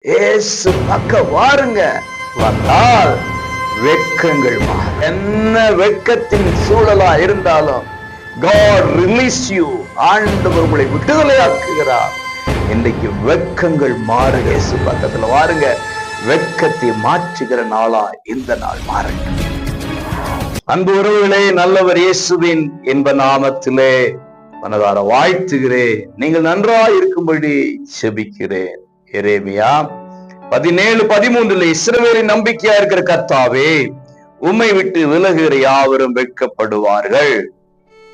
இயேசு பக்கம் வாருங்க. வந்தால் வெட்கங்கள் மாறும். என்ன வெட்கத்தின் சூழலா இருந்தாலும் God release you. ஆண்டவர் உங்களை விடுதலையாக்குகிறார். இன்றைக்கு வெட்கங்கள் மாறுக. இயேசு பக்கத்துல வாருங்க. வெட்கத்தை மாற்றுகிற நாளா இந்த நாள் மாறட்டும். அன்பு உறவுகளே, நல்லவர் இயேசுவின் இன்ப நாமத்திலே மனதார வாழ்த்துகிறேன். நீங்கள் நன்றாய் இருக்கும்படி செபிக்கிறேன். எரேமியா 17:13 இஸ்ரவேலின் நம்பிக்கையா இருக்கிற கர்த்தாவே, உம்மை விட்டு விலகுகிற யாவரும் வெட்கப்படுவார்கள்.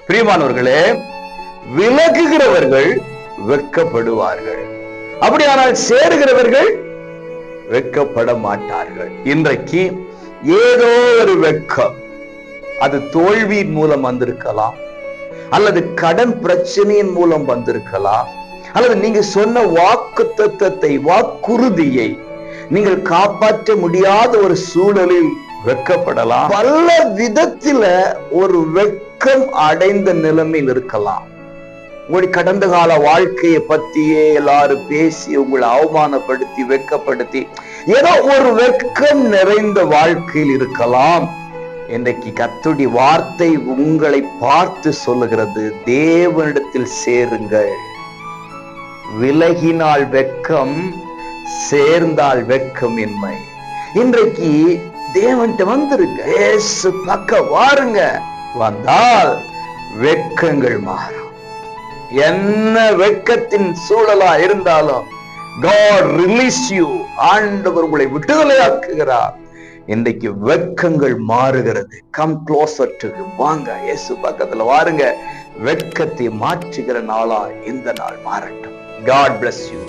பிரியமானவர்களே, விலகுகிறவர்கள் வெட்கப்படுவார்கள். அப்படியானால் சேருகிறவர்கள் வெட்கப்பட மாட்டார்கள். இன்றைக்கு ஏதோ ஒரு வெட்கம், அது தோல்வியின் மூலம் வந்திருக்கலாம், அல்லது கடன் பிரச்சனையின் மூலம் வந்திருக்கலாம், அல்லது நீங்க சொன்ன வாக்குத்தத்தத்தை, வாக்குறுதியை நீங்கள் காப்பாற்ற முடியாத ஒரு சூழலில் வெட்கப்படலாம். பல விதத்தில ஒரு வெட்கம் அடைந்த நிலைமையில் இருக்கலாம். உங்களுடைய கடந்த கால வாழ்க்கையை பத்தியே எல்லாரும் பேசி உங்களை அவமானப்படுத்தி வெட்கப்படுத்தி ஏதோ ஒரு வெட்கம் நிறைந்த வாழ்க்கையில் இருக்கலாம். இன்றைக்கு கர்த்தருடைய வார்த்தை உங்களை பார்த்து சொல்லுகிறது, தேவனிடத்தில் சேருங்கள். விலகினால் வெட்கம், சேர்ந்தால் வெட்கம் இன்மை. இன்றைக்கு தேவன்கிட்ட வந்துருங்க. இயேசு பக்கம் வாருங்க. வந்தால் வெட்கங்கள் மாறும். என்ன வெட்கத்தின் சூழலா இருந்தாலும் God release you. ஆண்டவர் உங்களை விடுதலையாக்குகிறார். இன்றைக்கு வெட்கங்கள் மாறுகிறது. Come closer to him. வாங்க, இயேசு பக்கத்துல வாருங்க. வெட்கத்தை மாற்றுகிற நாளா இந்த நாள் மாறட்டும். God bless you.